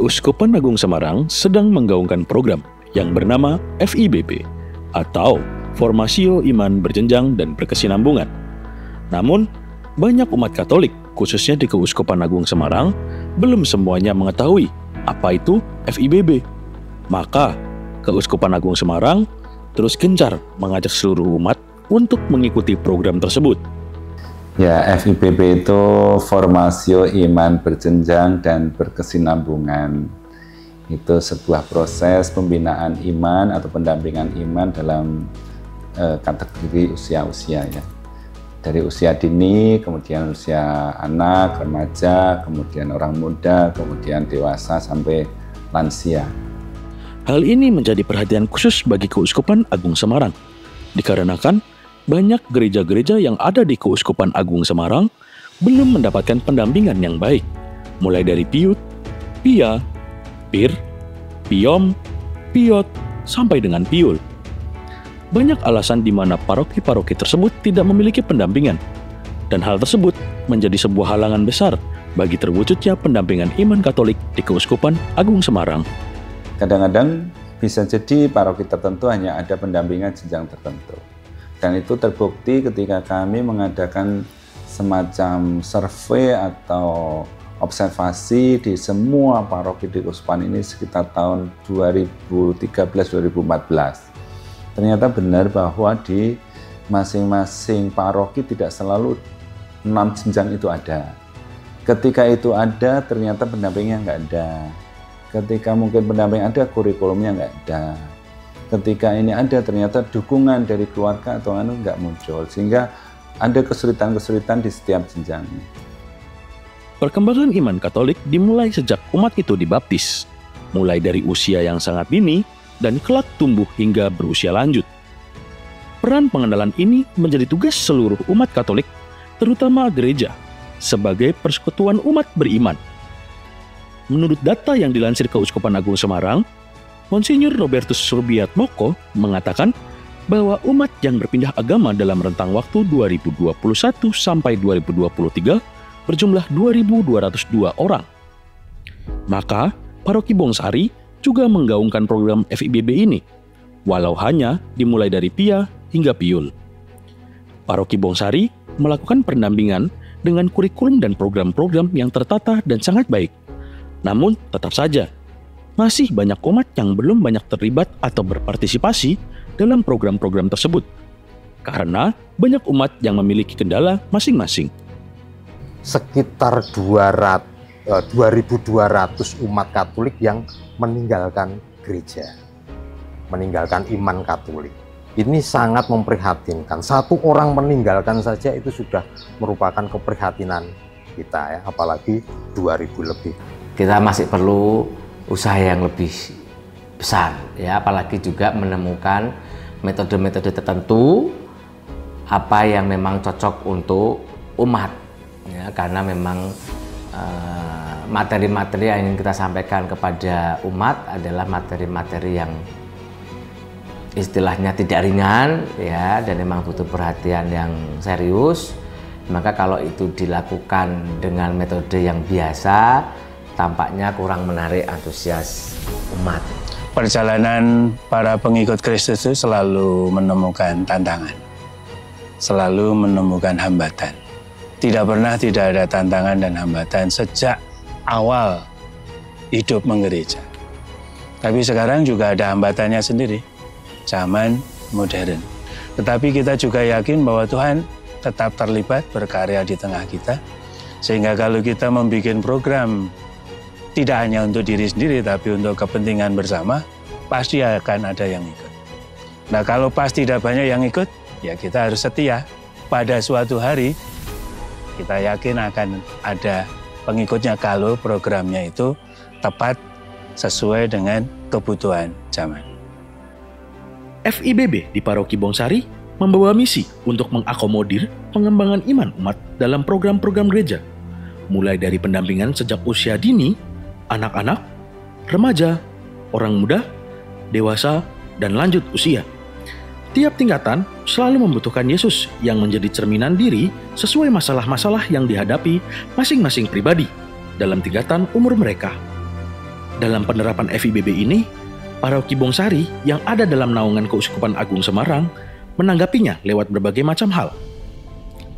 Keuskupan Agung Semarang sedang menggaungkan program yang bernama FIBB atau Formasio Iman Berjenjang dan Berkesinambungan. Namun, banyak umat Katolik, khususnya di Keuskupan Agung Semarang, belum semuanya mengetahui apa itu FIBB. Maka, Keuskupan Agung Semarang terus gencar mengajak seluruh umat untuk mengikuti program tersebut. Ya, FIBB itu Formasio Iman Berjenjang dan Berkesinambungan. Itu sebuah proses pembinaan iman atau pendampingan iman dalam kategori usia-usia ya. Dari usia dini, kemudian usia anak, remaja, kemudian orang muda, kemudian dewasa sampai lansia. Hal ini menjadi perhatian khusus bagi Keuskupan Agung Semarang, dikarenakan banyak gereja-gereja yang ada di Keuskupan Agung Semarang belum mendapatkan pendampingan yang baik, mulai dari piut, pia, pir, piom, piot, sampai dengan piul. Banyak alasan di mana paroki-paroki tersebut tidak memiliki pendampingan, dan hal tersebut menjadi sebuah halangan besar bagi terwujudnya pendampingan iman Katolik di Keuskupan Agung Semarang. Kadang-kadang bisa jadi paroki tertentu hanya ada pendampingan jenjang tertentu. Dan itu terbukti ketika kami mengadakan semacam survei atau observasi di semua paroki di Keuskupan ini sekitar tahun 2013-2014. Ternyata benar bahwa di masing-masing paroki tidak selalu 6 jenjang itu ada. Ketika itu ada, ternyata pendampingnya nggak ada. Ketika mungkin pendamping ada, kurikulumnya nggak ada. Ketika ini ada, ternyata dukungan dari keluarga atau nggak muncul, sehingga ada kesulitan-kesulitan di setiap jenjangnya. Perkembangan iman Katolik dimulai sejak umat itu dibaptis, mulai dari usia yang sangat dini dan kelak tumbuh hingga berusia lanjut. Peran pengenalan ini menjadi tugas seluruh umat Katolik, terutama gereja, sebagai persekutuan umat beriman. Menurut data yang dilansir Keuskupan Agung Semarang, Monsinyur Robertus Surbiatmoko mengatakan bahwa umat yang berpindah agama dalam rentang waktu 2021 sampai 2023 berjumlah 2.202 orang. Maka, Paroki Bongsari juga menggaungkan program FIBB ini, walau hanya dimulai dari pia hingga piul. Paroki Bongsari melakukan pendampingan dengan kurikulum dan program-program yang tertata dan sangat baik. Namun, tetap saja, masih banyak umat yang belum banyak terlibat atau berpartisipasi dalam program-program tersebut, karena banyak umat yang memiliki kendala masing-masing. Sekitar 2.200 umat Katolik yang meninggalkan gereja, meninggalkan iman Katolik. Ini sangat memprihatinkan. Satu orang meninggalkan saja itu sudah merupakan keprihatinan kita ya, apalagi 2.000 lebih. Kita masih perlu usaha yang lebih besar ya, apalagi juga menemukan metode-metode tertentu apa yang memang cocok untuk umat ya, karena memang materi-materi yang ingin kita sampaikan kepada umat adalah materi-materi yang istilahnya tidak ringan ya, dan memang butuh perhatian yang serius. Maka kalau itu dilakukan dengan metode yang biasa, tampaknya kurang menarik antusias umat. Perjalanan para pengikut Kristus itu selalu menemukan tantangan, selalu menemukan hambatan. Tidak pernah tidak ada tantangan dan hambatan sejak awal hidup menggereja. Tapi sekarang juga ada hambatannya sendiri, zaman modern. Tetapi kita juga yakin bahwa Tuhan tetap terlibat berkarya di tengah kita, sehingga kalau kita membuat program tidak hanya untuk diri sendiri, tapi untuk kepentingan bersama, pasti akan ada yang ikut. Nah, kalau pas tidak banyak yang ikut, ya kita harus setia. Pada suatu hari, kita yakin akan ada pengikutnya kalau programnya itu tepat sesuai dengan kebutuhan zaman. FIBB di Paroki Bongsari membawa misi untuk mengakomodir pengembangan iman umat dalam program-program gereja, mulai dari pendampingan sejak usia dini, anak-anak, remaja, orang muda, dewasa, dan lanjut usia. Tiap tingkatan selalu membutuhkan Yesus yang menjadi cerminan diri sesuai masalah-masalah yang dihadapi masing-masing pribadi dalam tingkatan umur mereka. Dalam penerapan FIBB ini, Paroki Bongsari yang ada dalam naungan Keuskupan Agung Semarang menanggapinya lewat berbagai macam hal.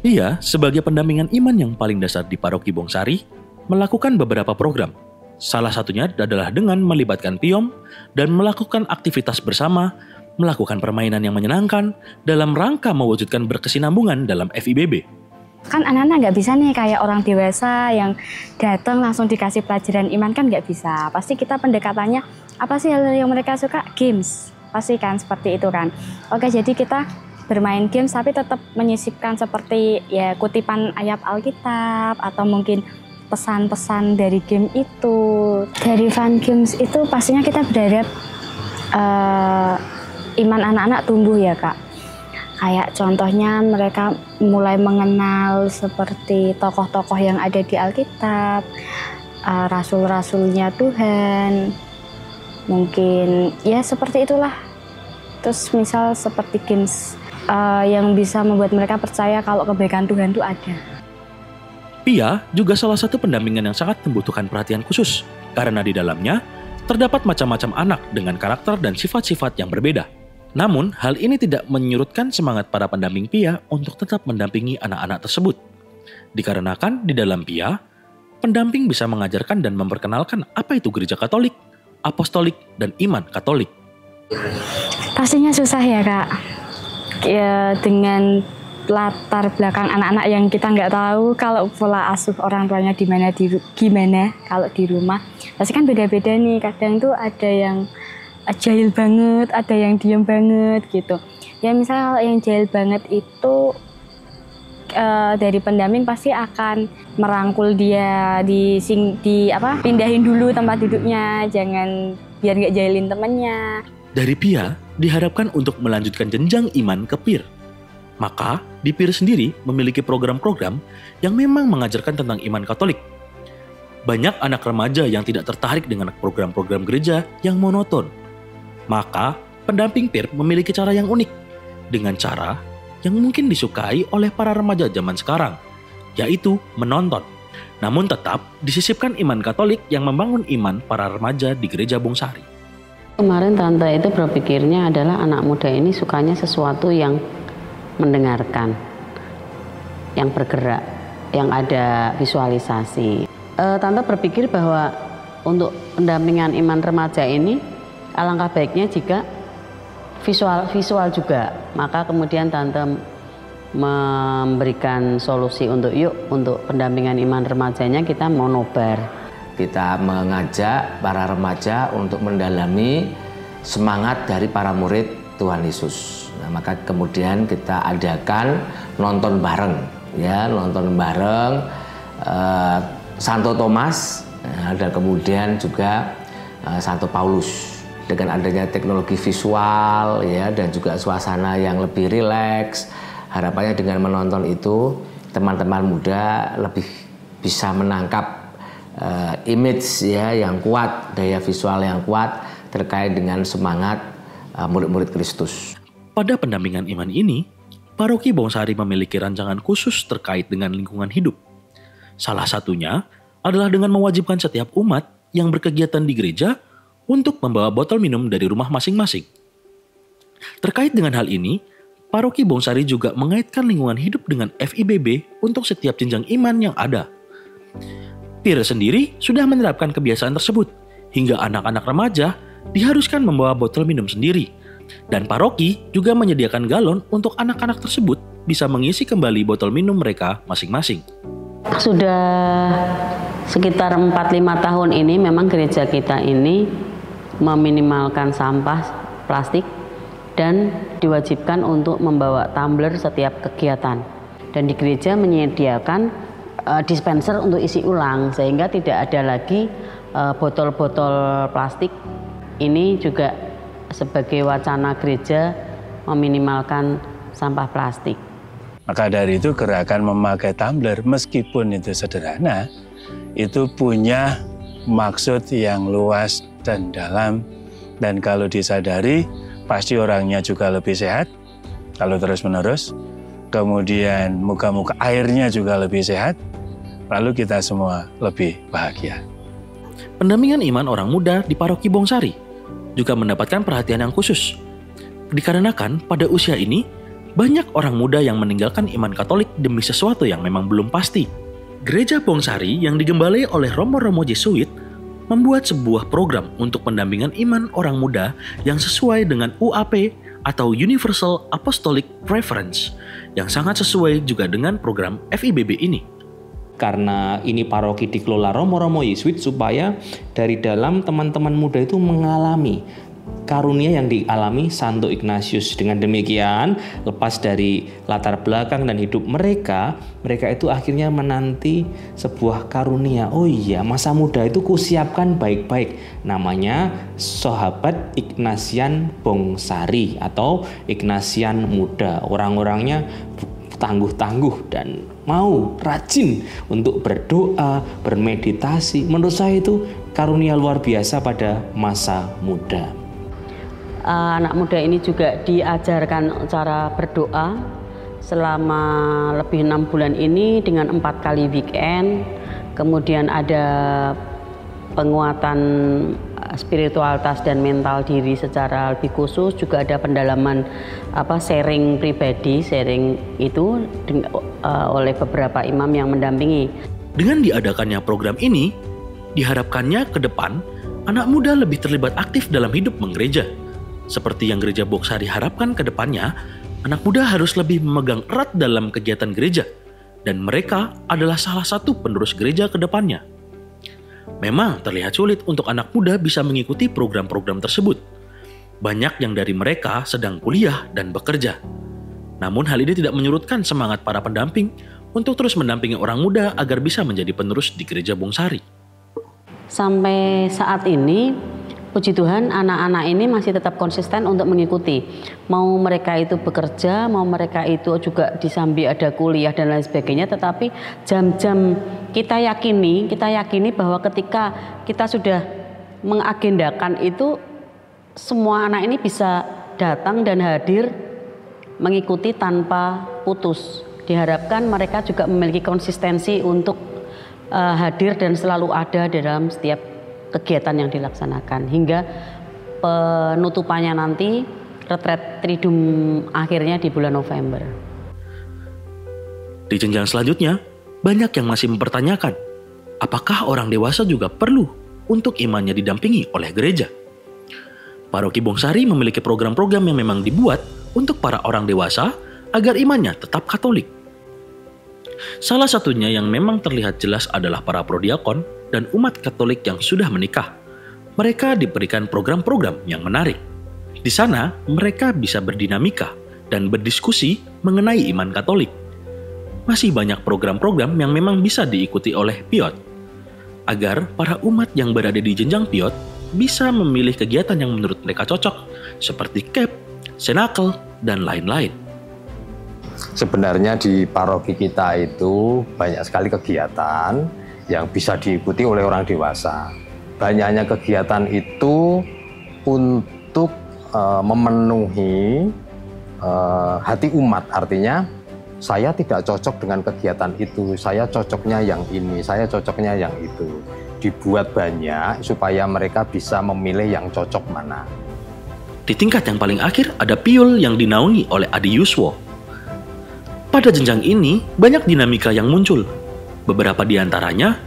Ia, sebagai pendampingan iman yang paling dasar di Paroki Bongsari, melakukan beberapa program. Salah satunya adalah dengan melibatkan PIOM dan melakukan aktivitas bersama, melakukan permainan yang menyenangkan dalam rangka mewujudkan berkesinambungan dalam FIBB. Kan anak-anak nggak bisa nih kayak orang dewasa yang datang langsung dikasih pelajaran iman, kan nggak bisa. Pasti kita pendekatannya, apa sih hal yang mereka suka? Games. Pasti kan seperti itu kan. Oke, jadi kita bermain games tapi tetap menyisipkan seperti ya kutipan ayat Alkitab atau mungkin pesan-pesan dari game itu. Dari fun games itu pastinya kita berharap iman anak-anak tumbuh ya Kak. Kayak contohnya mereka mulai mengenal seperti tokoh-tokoh yang ada di Alkitab, rasul-rasulnya Tuhan, mungkin ya seperti itulah. Terus misal seperti games yang bisa membuat mereka percaya kalau kebaikan Tuhan itu ada. Pia juga salah satu pendampingan yang sangat membutuhkan perhatian khusus, karena di dalamnya terdapat macam-macam anak dengan karakter dan sifat-sifat yang berbeda. Namun, hal ini tidak menyurutkan semangat para pendamping Pia untuk tetap mendampingi anak-anak tersebut. Dikarenakan di dalam Pia, pendamping bisa mengajarkan dan memperkenalkan apa itu gereja Katolik, apostolik, dan iman Katolik. Pastinya susah ya Kak, ya, dengan latar belakang anak-anak yang kita nggak tahu, kalau pola asuh orang tuanya gimana kalau di rumah. Pasti kan beda-beda nih, kadang tuh ada yang jahil banget, ada yang diam banget gitu. Ya misalnya kalau yang jahil banget itu dari pendamping pasti akan merangkul dia, pindahin dulu tempat duduknya, jangan biar nggak jahilin temennya. Dari Pia diharapkan untuk melanjutkan jenjang iman ke PIR. Maka di PIR sendiri memiliki program-program yang memang mengajarkan tentang iman Katolik. Banyak anak remaja yang tidak tertarik dengan program-program gereja yang monoton. Maka, pendamping PIR memiliki cara yang unik, dengan cara yang mungkin disukai oleh para remaja zaman sekarang, yaitu menonton. Namun tetap disisipkan iman Katolik yang membangun iman para remaja di Gereja Bongsari. Kemarin Tante itu berpikirnya adalah anak muda ini sukanya sesuatu yang mendengarkan, yang bergerak, yang ada visualisasi. Tante berpikir bahwa untuk pendampingan iman remaja ini alangkah baiknya jika visual juga. Maka kemudian Tante memberikan solusi untuk pendampingan iman remajanya kita mau nobar. Kita mengajak para remaja untuk mendalami semangat dari para murid Tuhan Yesus. Nah, maka kemudian kita adakan nonton bareng, Santo Thomas, dan kemudian juga Santo Paulus. Dengan adanya teknologi visual ya, dan juga suasana yang lebih rileks, harapannya dengan menonton itu teman-teman muda lebih bisa menangkap image ya yang kuat, daya visual yang kuat terkait dengan semangat murid-murid Kristus. Pada pendampingan iman ini, Paroki Bongsari memiliki rancangan khusus terkait dengan lingkungan hidup. Salah satunya adalah dengan mewajibkan setiap umat yang berkegiatan di gereja untuk membawa botol minum dari rumah masing-masing. Terkait dengan hal ini, Paroki Bongsari juga mengaitkan lingkungan hidup dengan FIBB untuk setiap jenjang iman yang ada. PIR sendiri sudah menerapkan kebiasaan tersebut, hingga anak-anak remaja diharuskan membawa botol minum sendiri. Dan paroki juga menyediakan galon untuk anak-anak tersebut bisa mengisi kembali botol minum mereka masing-masing. Sudah sekitar 4-5 tahun ini memang gereja kita ini meminimalkan sampah plastik dan diwajibkan untuk membawa tumbler setiap kegiatan. Dan di gereja menyediakan dispenser untuk isi ulang sehingga tidak ada lagi botol-botol plastik. Ini juga sebagai wacana gereja meminimalkan sampah plastik. Maka dari itu gerakan memakai tumbler meskipun itu sederhana, itu punya maksud yang luas dan dalam, dan kalau disadari pasti orangnya juga lebih sehat kalau terus-menerus, kemudian muka-muka airnya juga lebih sehat, lalu kita semua lebih bahagia. pendampingan iman orang muda di Paroki Bongsari juga mendapatkan perhatian yang khusus. Dikarenakan pada usia ini, banyak orang muda yang meninggalkan iman Katolik demi sesuatu yang memang belum pasti. Gereja Bongsari yang digembalai oleh Romo-Romo Jesuit membuat sebuah program untuk pendampingan iman orang muda yang sesuai dengan UAP atau Universal Apostolic Preference, yang sangat sesuai juga dengan program FIBB ini. Karena ini paroki dikelola Romo-Romo Yesuit, supaya dari dalam teman-teman muda itu mengalami karunia yang dialami Santo Ignatius. Dengan demikian, lepas dari latar belakang dan hidup mereka itu akhirnya menanti sebuah karunia. Oh iya, masa muda itu kusiapkan baik-baik. Namanya Sahabat Ignatian Bongsari atau Ignatian Muda. Orang-orangnya tangguh-tangguh dan mau rajin untuk berdoa, bermeditasi. Menurut saya itu karunia luar biasa pada masa muda. Anak muda ini juga diajarkan cara berdoa selama lebih 6 bulan ini dengan 4 kali weekend. Kemudian ada penguatan spiritualitas dan mental diri secara lebih khusus, juga ada pendalaman sharing pribadi, oleh beberapa imam yang mendampingi. Dengan diadakannya program ini, diharapkannya ke depan anak muda lebih terlibat aktif dalam hidup menggereja. Seperti yang Gereja Bongsari harapkan ke depannya, anak muda harus lebih memegang erat dalam kegiatan gereja, dan mereka adalah salah satu penerus gereja ke depannya. Memang terlihat sulit untuk anak muda bisa mengikuti program-program tersebut. Banyak yang dari mereka sedang kuliah dan bekerja. Namun hal ini tidak menyurutkan semangat para pendamping untuk terus mendampingi orang muda agar bisa menjadi penerus di Gereja Bongsari. Sampai saat ini, puji Tuhan, anak-anak ini masih tetap konsisten untuk mengikuti. Mau mereka itu bekerja, mau mereka itu juga disambi ada kuliah dan lain sebagainya, tetapi jam-jam kita yakini bahwa ketika kita sudah mengagendakan itu, semua anak ini bisa datang dan hadir mengikuti tanpa putus. Diharapkan mereka juga memiliki konsistensi untuk hadir dan selalu ada dalam setiap kegiatan yang dilaksanakan, hingga penutupannya nanti retret Triduum akhirnya di bulan November. Di jenjang selanjutnya, banyak yang masih mempertanyakan, apakah orang dewasa juga perlu untuk imannya didampingi oleh gereja? Paroki Bongsari memiliki program-program yang memang dibuat untuk para orang dewasa agar imannya tetap Katolik. Salah satunya yang memang terlihat jelas adalah para prodiakon dan umat Katolik yang sudah menikah. Mereka diberikan program-program yang menarik. Di sana, mereka bisa berdinamika dan berdiskusi mengenai iman Katolik. Masih banyak program-program yang memang bisa diikuti oleh PIOT, agar para umat yang berada di jenjang PIOT bisa memilih kegiatan yang menurut mereka cocok, seperti CAP, Senakel, dan lain-lain. Sebenarnya di paroki kita itu banyak sekali kegiatan yang bisa diikuti oleh orang dewasa. Banyaknya kegiatan itu untuk memenuhi hati umat, artinya saya tidak cocok dengan kegiatan itu, saya cocoknya yang ini, saya cocoknya yang itu. Dibuat banyak supaya mereka bisa memilih yang cocok mana. Di tingkat yang paling akhir ada Piul yang dinaungi oleh Adi Yuswo. Pada jenjang ini banyak dinamika yang muncul. Beberapa di antaranya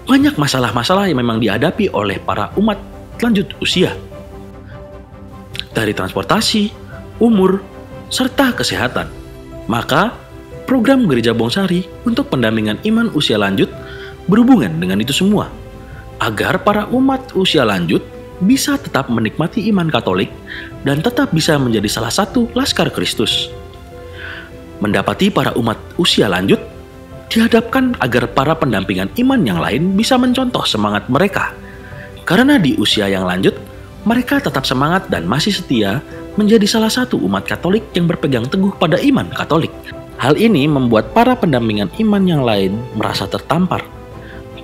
banyak masalah-masalah yang memang dihadapi oleh para umat lanjut usia. Dari transportasi, umur, serta kesehatan. Maka program Gereja Bongsari untuk pendampingan iman usia lanjut berhubungan dengan itu semua, agar para umat usia lanjut bisa tetap menikmati iman Katolik dan tetap bisa menjadi salah satu Laskar Kristus. Mendapati para umat usia lanjut, dihadapkan agar para pendampingan iman yang lain bisa mencontoh semangat mereka. Karena di usia yang lanjut, mereka tetap semangat dan masih setia menjadi salah satu umat Katolik yang berpegang teguh pada iman Katolik. Hal ini membuat para pendampingan iman yang lain merasa tertampar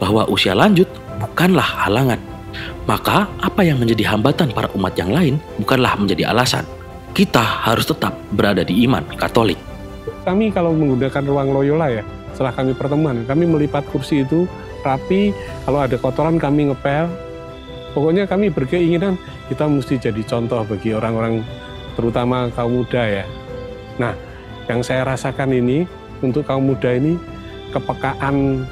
bahwa usia lanjut bukanlah halangan. Maka apa yang menjadi hambatan para umat yang lain bukanlah menjadi alasan. Kita harus tetap berada di iman Katolik. Kami kalau menggunakan ruang Loyola ya, setelah kami pertemuan, kami melipat kursi itu rapi, kalau ada kotoran kami ngepel. Pokoknya kami berkeinginan kita mesti jadi contoh bagi orang-orang, terutama kaum muda ya. Nah, yang saya rasakan ini, untuk kaum muda ini, kepekaan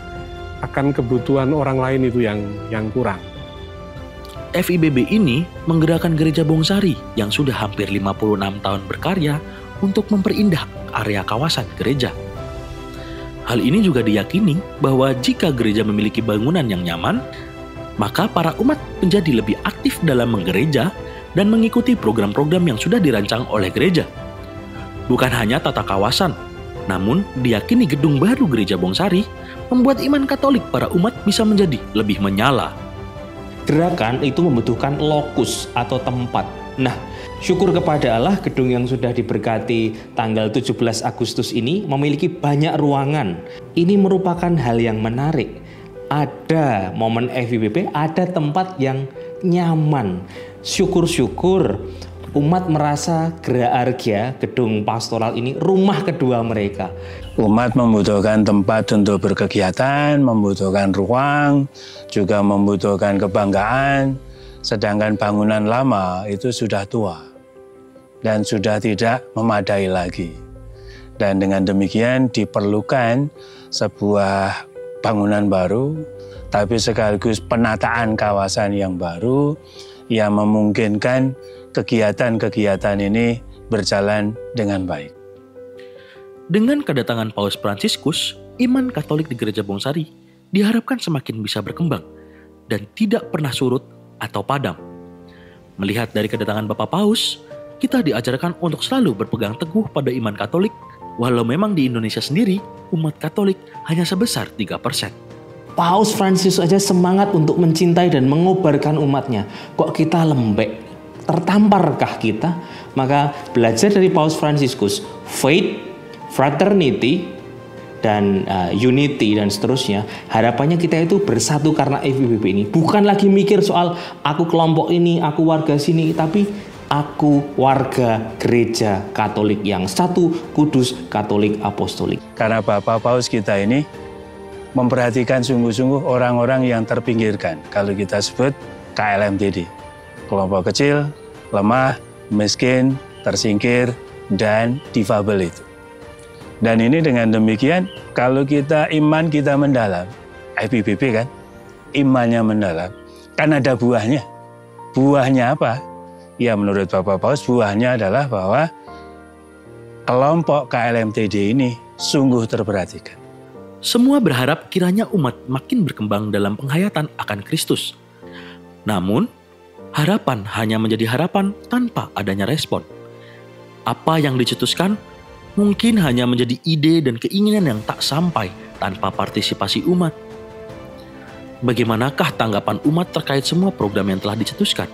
akan kebutuhan orang lain itu yang kurang. FIBB ini menggerakkan Gereja Bongsari yang sudah hampir 56 tahun berkarya untuk memperindah area kawasan gereja. Hal ini juga diyakini bahwa jika gereja memiliki bangunan yang nyaman, maka para umat menjadi lebih aktif dalam menggereja dan mengikuti program-program yang sudah dirancang oleh gereja. Bukan hanya tata kawasan, namun diyakini gedung baru Gereja Bongsari membuat iman Katolik para umat bisa menjadi lebih menyala. Gerakan itu membutuhkan lokus atau tempat. Nah, syukur kepada Allah, gedung yang sudah diberkati tanggal 17 Agustus ini memiliki banyak ruangan. Ini merupakan hal yang menarik. Ada momen FIBB, ada tempat yang nyaman. Syukur-syukur umat merasa Gera Argia, gedung pastoral ini, rumah kedua mereka. Umat membutuhkan tempat untuk berkegiatan, membutuhkan ruang, juga membutuhkan kebanggaan. Sedangkan bangunan lama itu sudah tua dan sudah tidak memadai lagi. Dan dengan demikian diperlukan sebuah bangunan baru, tapi sekaligus penataan kawasan yang baru yang memungkinkan kegiatan-kegiatan ini berjalan dengan baik. Dengan kedatangan Paus Fransiskus, iman Katolik di Gereja Bongsari diharapkan semakin bisa berkembang dan tidak pernah surut atau padam. Melihat dari kedatangan Bapak Paus, kita diajarkan untuk selalu berpegang teguh pada iman Katolik, walau memang di Indonesia sendiri, umat Katolik hanya sebesar 3%. Paus Fransiskus aja semangat untuk mencintai dan mengobarkan umatnya. Kok kita lembek? Tertamparkah kita? Maka belajar dari Paus Fransiskus, faith, fraternity, dan unity dan seterusnya. Harapannya kita itu bersatu karena FIBB ini. Bukan lagi mikir soal aku kelompok ini, aku warga sini, tapi aku warga Gereja Katolik yang satu, kudus, Katolik, Apostolik. Karena Bapak Paus kita ini memperhatikan sungguh-sungguh orang-orang yang terpinggirkan. Kalau kita sebut KLMTD, kelompok kecil, lemah, miskin, tersingkir, dan difabel itu. Dan ini dengan demikian, kalau kita iman kita mendalam, FIBB kan, imannya mendalam, kan ada buahnya. Buahnya apa? Ya menurut Bapak Paus, buahnya adalah bahwa kelompok KLMTD ini sungguh terperhatikan. Semua berharap kiranya umat makin berkembang dalam penghayatan akan Kristus. Namun, harapan hanya menjadi harapan tanpa adanya respon. Apa yang dicetuskan mungkin hanya menjadi ide dan keinginan yang tak sampai tanpa partisipasi umat. Bagaimanakah tanggapan umat terkait semua program yang telah dicetuskan?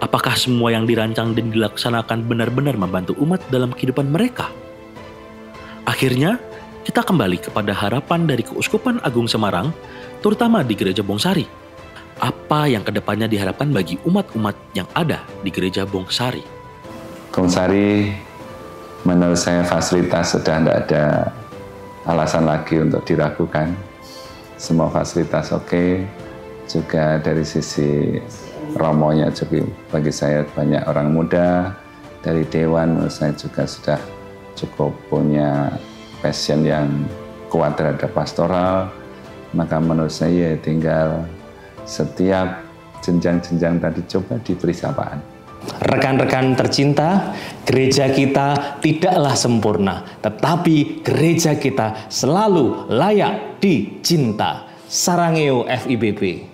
Apakah semua yang dirancang dan dilaksanakan benar-benar membantu umat dalam kehidupan mereka? Akhirnya, kita kembali kepada harapan dari Keuskupan Agung Semarang, terutama di Gereja Bongsari. Apa yang kedepannya diharapkan bagi umat-umat yang ada di Gereja Bongsari? Bongsari, menurut saya fasilitas sudah tidak ada alasan lagi untuk diragukan. Semua fasilitas oke, juga dari sisi romonya juga bagi saya banyak orang muda, dari Dewan menurut saya juga sudah cukup punya passion yang kuat terhadap pastoral. Maka menurut saya tinggal setiap jenjang-jenjang tadi coba diberi sapaan. Rekan-rekan tercinta, gereja kita tidaklah sempurna, tetapi gereja kita selalu layak dicinta. Sarangeo FIBB.